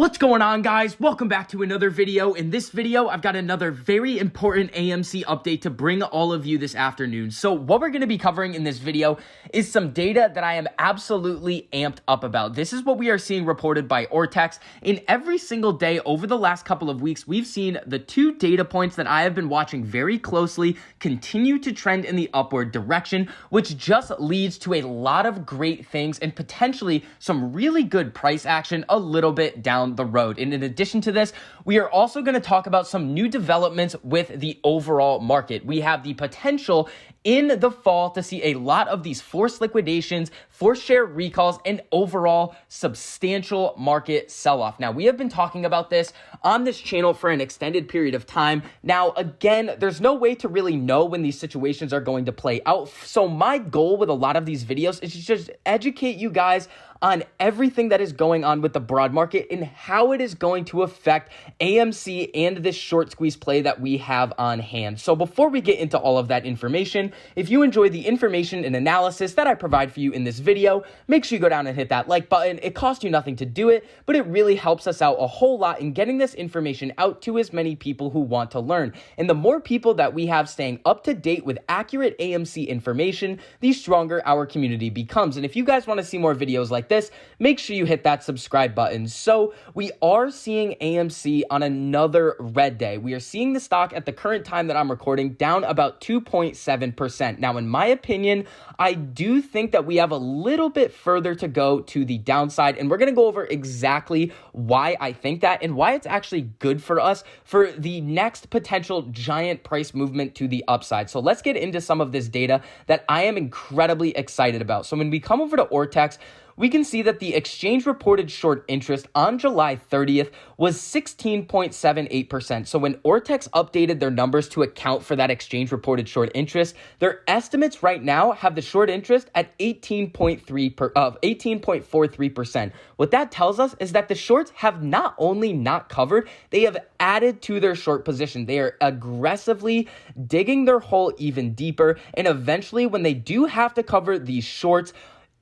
What's going on, guys? Welcome back to another video. In this video, I've got another very important AMC update to bring all of you this afternoon. So what we're going to be covering in this video is some data that I am absolutely amped up about. This is what we are seeing reported by Ortex. In every single day over the last couple of weeks, we've seen the two data points that I have been watching very closely continue to trend in the upward direction, which just leads to a lot of great things and potentially some really good price action a little bit down the road. And in addition to this, we are also going to talk about some new developments with the overall market. We have the potential in the fall to see a lot of these forced liquidations, forced share recalls, and overall substantial market sell-off. Now, we have been talking about this on this channel for an extended period of time. Now, again, there's no way to really know when these situations are going to play out. So my goal with a lot of these videos is to just educate you guys on everything that is going on with the broad market and how it is going to affect AMC and this short squeeze play that we have on hand. So before we get into all of that information, if you enjoy the information and analysis that I provide for you in this video, make sure you go down and hit that like button. It costs you nothing to do it, but it really helps us out a whole lot in getting this information out to as many people who want to learn. And the more people that we have staying up to date with accurate AMC information, the stronger our community becomes. And if you guys want to see more videos like this, make sure you hit that subscribe button. So we are seeing AMC on another red day. We are seeing the stock at the current time that I'm recording down about 2.7%. Now, in my opinion, I do think that we have a little bit further to go to the downside, and we're going to go over exactly why I think that and why it's actually good for us for the next potential giant price movement to the upside. So let's get into some of this data that I am incredibly excited about. So when we come over to Ortex, we can see that the exchange reported short interest on July 30th was 16.78%. So when Ortex updated their numbers to account for that exchange reported short interest, their estimates right now have the short interest at 18.43%. What that tells us is that the shorts have not only not covered, they have added to their short position. They are aggressively digging their hole even deeper, and eventually when they do have to cover these shorts,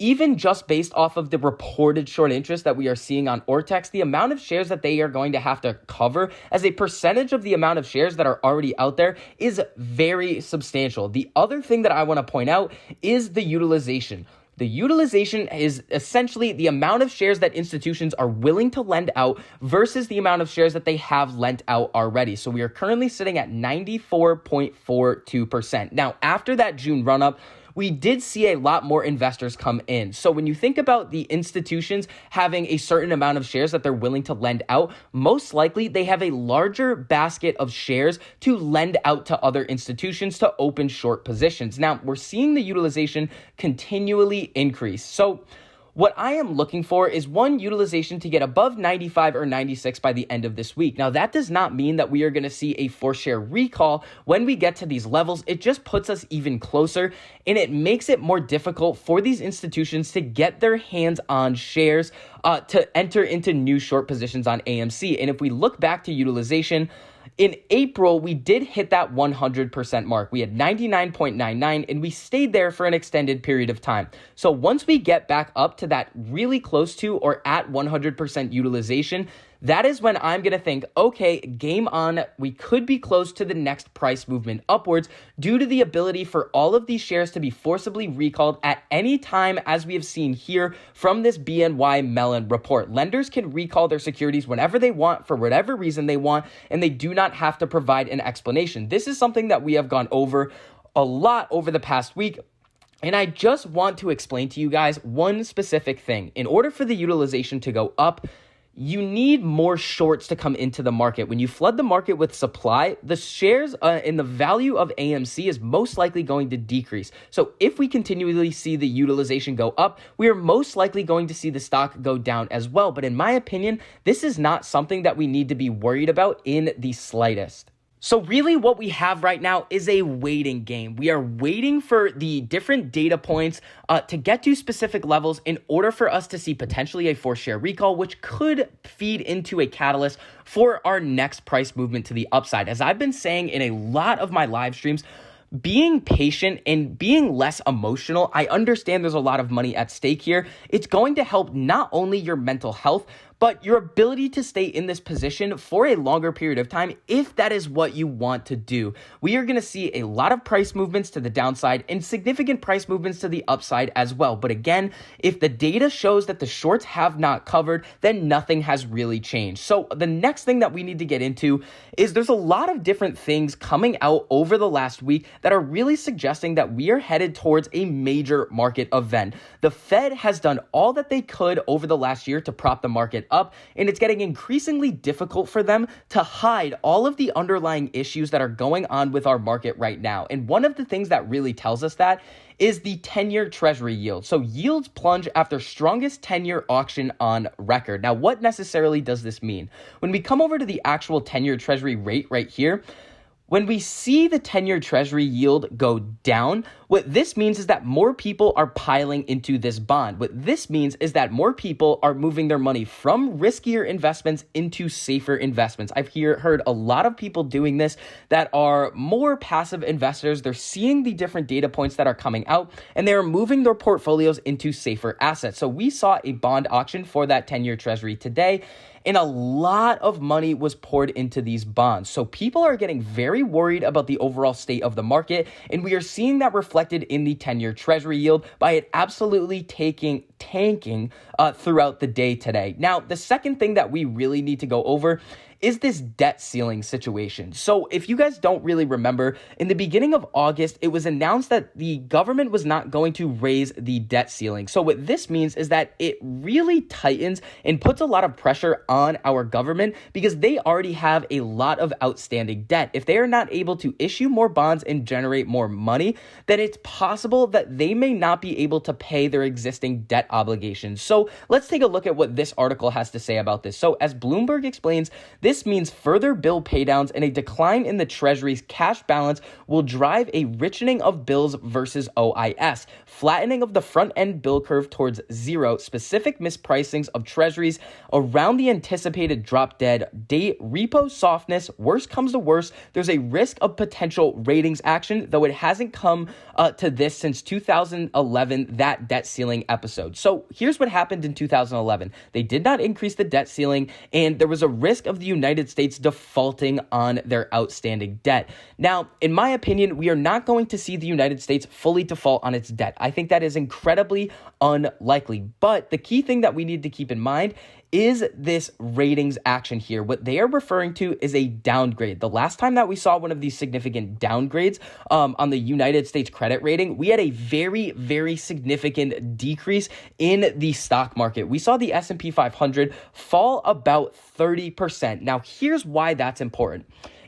even just based off of the reported short interest that we are seeing on Ortex, the amount of shares that they are going to have to cover as a percentage of the amount of shares that are already out there is very substantial. The other thing that I want to point out is the utilization. The utilization is essentially the amount of shares that institutions are willing to lend out versus the amount of shares that they have lent out already. So we are currently sitting at 94.42%. Now, after that June run-up, we did see a lot more investors come in. So when you think about the institutions having a certain amount of shares that they're willing to lend out, most likely they have a larger basket of shares to lend out to other institutions to open short positions. Now, we're seeing the utilization continually increase. So what I am looking for is one, utilization to get above 95 or 96 by the end of this week. Now, that does not mean that we are going to see a forced share recall when we get to these levels. It just puts us even closer, and it makes it more difficult for these institutions to get their hands on shares to enter into new short positions on AMC. And if we look back to utilization, in April, we did hit that 100% mark. We had 99.99, and we stayed there for an extended period of time. So once we get back up to that really close to or at 100% utilization, that is when I'm going to think, okay, game on. We could be close to the next price movement upwards due to the ability for all of these shares to be forcibly recalled at any time, as we have seen here from this BNY Mellon report. Lenders can recall their securities whenever they want for whatever reason they want, and they do not have to provide an explanation. This is something that we have gone over a lot over the past week. And I just want to explain to you guys one specific thing. In order for the utilization to go up, you need more shorts to come into the market. When you flood the market with supply, the shares and the value of AMC is most likely going to decrease. So if we continually see the utilization go up, we are most likely going to see the stock go down as well. But in my opinion, this is not something that we need to be worried about in the slightest. So really what we have right now is a waiting game. We are waiting for the different data points to get to specific levels in order for us to see potentially a forced share recall, which could feed into a catalyst for our next price movement to the upside. As I've been saying in a lot of my live streams, being patient and being less emotional, I understand there's a lot of money at stake here. It's going to help not only your mental health, but your ability to stay in this position for a longer period of time, if that is what you want to do. We are going to see a lot of price movements to the downside and significant price movements to the upside as well. But again, if the data shows that the shorts have not covered, then nothing has really changed. So the next thing that we need to get into is there's a lot of different things coming out over the last week that are really suggesting that we are headed towards a major market event. The Fed has done all that they could over the last year to prop the market up, and it's getting increasingly difficult for them to hide all of the underlying issues that are going on with our market right now. And one of the things that really tells us that is the 10-year Treasury yield. So yields plunge after strongest 10-year auction on record. Now, what necessarily does this mean? When we come over to the actual 10-year Treasury rate right here, when we see the 10-year Treasury yield go down, what this means is that more people are piling into this bond. What this means is that more people are moving their money from riskier investments into safer investments. I've heard a lot of people doing this that are more passive investors. They're seeing the different data points that are coming out, and they're moving their portfolios into safer assets. So we saw a bond auction for that 10-year Treasury today, and a lot of money was poured into these bonds. So people are getting very worried about the overall state of the market, and we are seeing that reflected in the 10-year Treasury yield by it absolutely tanking throughout the day today. Now, the second thing that we really need to go over is this debt ceiling situation. So if you guys don't really remember, in the beginning of August, it was announced that the government was not going to raise the debt ceiling. So what this means is that it really tightens and puts a lot of pressure on our government because they already have a lot of outstanding debt. If they are not able to issue more bonds and generate more money, then it's possible that they may not be able to pay their existing debt obligations. So let's take a look at what this article has to say about this. So as Bloomberg explains, this means further bill paydowns and a decline in the Treasury's cash balance will drive a richening of bills versus OIS, flattening of the front-end bill curve towards zero, specific mispricings of Treasuries around the anticipated drop-dead date, repo softness, worst comes to worst, there's a risk of potential ratings action, though it hasn't come to this since 2011, that debt ceiling episode. So here's what happened in 2011. They did not increase the debt ceiling, and there was a risk of the United States defaulting on their outstanding debt. Now, in my opinion, we are not going to see the United States fully default on its debt. I think that is incredibly unlikely. But the key thing that we need to keep in mind is this ratings action here. What they are referring to is a downgrade. The last time that we saw one of these significant downgrades on the United States credit rating, we had a very, very significant decrease in the stock market. We saw the S&P 500 fall about 30%. Now, here's why that's important.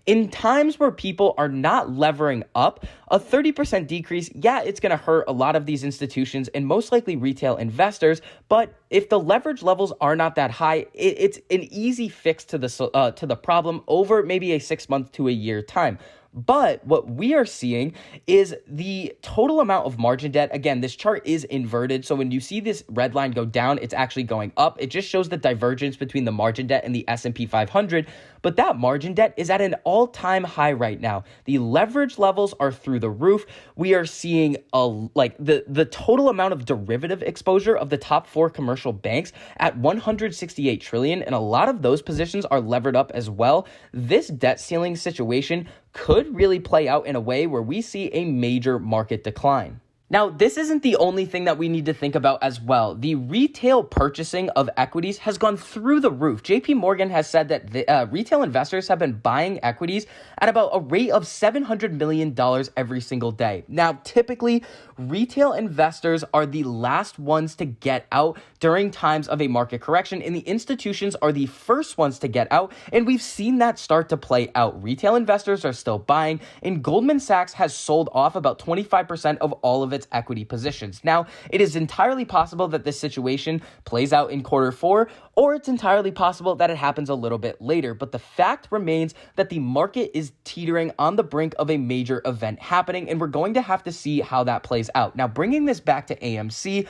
In times where people are not levering up, a 30% decrease, yeah, it's going to hurt a lot of these institutions and most likely retail investors. But if the leverage levels are not that high, it's an easy fix to the problem over maybe a 6 month to a year time. But what we are seeing is the total amount of margin debt. Again, this chart is inverted. So when you see this red line go down, it's actually going up. It just shows the divergence between the margin debt and the S&P 500. But that margin debt is at an all-time high right now. The leverage levels are through the roof. We are seeing the total amount of derivative exposure of the top 4 commercial banks at 168 trillion, and a lot of those positions are levered up as well. This debt ceiling situation could really play out in a way where we see a major market decline. Now, this isn't the only thing that we need to think about as well. The retail purchasing of equities has gone through the roof. JP Morgan has said that the retail investors have been buying equities at about a rate of $700 million every single day. Now, typically, retail investors are the last ones to get out during times of a market correction, and the institutions are the first ones to get out, and we've seen that start to play out. Retail investors are still buying, and Goldman Sachs has sold off about 25% of all of its equity positions. Now, it is entirely possible that this situation plays out in quarter 4, or it's entirely possible that it happens a little bit later. But the fact remains that the market is teetering on the brink of a major event happening, and we're going to have to see how that plays out. Now, bringing this back to AMC,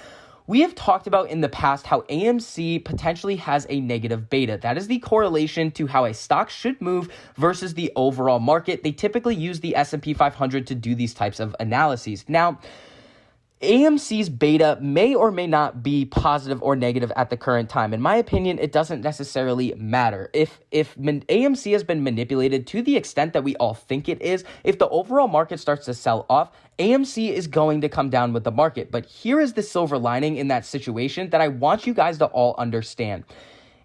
we have talked about in the past how AMC potentially has a negative beta. That is the correlation to how a stock should move versus the overall market. They typically use the S&P 500 to do these types of analyses. Now, AMC's beta may or may not be positive or negative at the current time. In my opinion, it doesn't necessarily matter. If AMC has been manipulated to the extent that we all think it is, if the overall market starts to sell off, AMC is going to come down with the market. But here is the silver lining in that situation that I want you guys to all understand.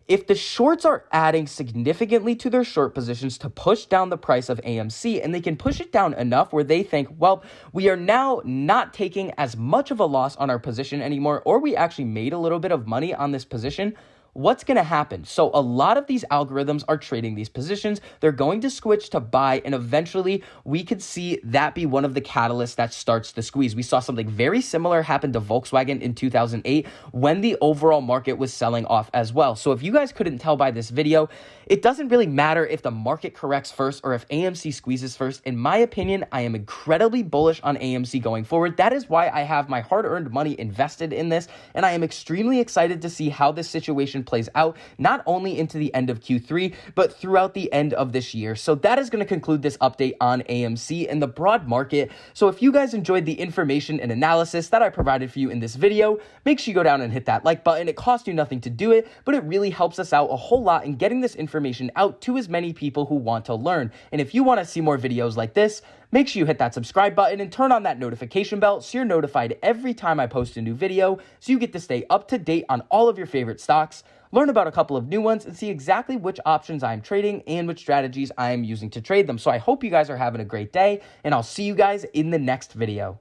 If the shorts are adding significantly to their short positions to push down the price of AMC, and they can push it down enough where they think, well, we are now not taking as much of a loss on our position anymore, or we actually made a little bit of money on this position, what's going to happen? So a lot of these algorithms are trading these positions. They're going to switch to buy, and eventually we could see that be one of the catalysts that starts the squeeze. We saw something very similar happen to Volkswagen in 2008 when the overall market was selling off as well. So if you guys couldn't tell by this video, it doesn't really matter if the market corrects first or if AMC squeezes first. In my opinion, I am incredibly bullish on AMC going forward. That is why I have my hard-earned money invested in this, and I am extremely excited to see how this situation plays out, not only into the end of Q3, but throughout the end of this year. So that is going to conclude this update on AMC and the broad market. So if you guys enjoyed the information and analysis that I provided for you in this video, make sure you go down and hit that like button. It costs you nothing to do it, but it really helps us out a whole lot in getting this information out to as many people who want to learn. And if you want to see more videos like this, make sure you hit that subscribe button and turn on that notification bell so you're notified every time I post a new video, so you get to stay up to date on all of your favorite stocks, learn about a couple of new ones, and see exactly which options I'm trading and which strategies I'm using to trade them. So I hope you guys are having a great day, and I'll see you guys in the next video.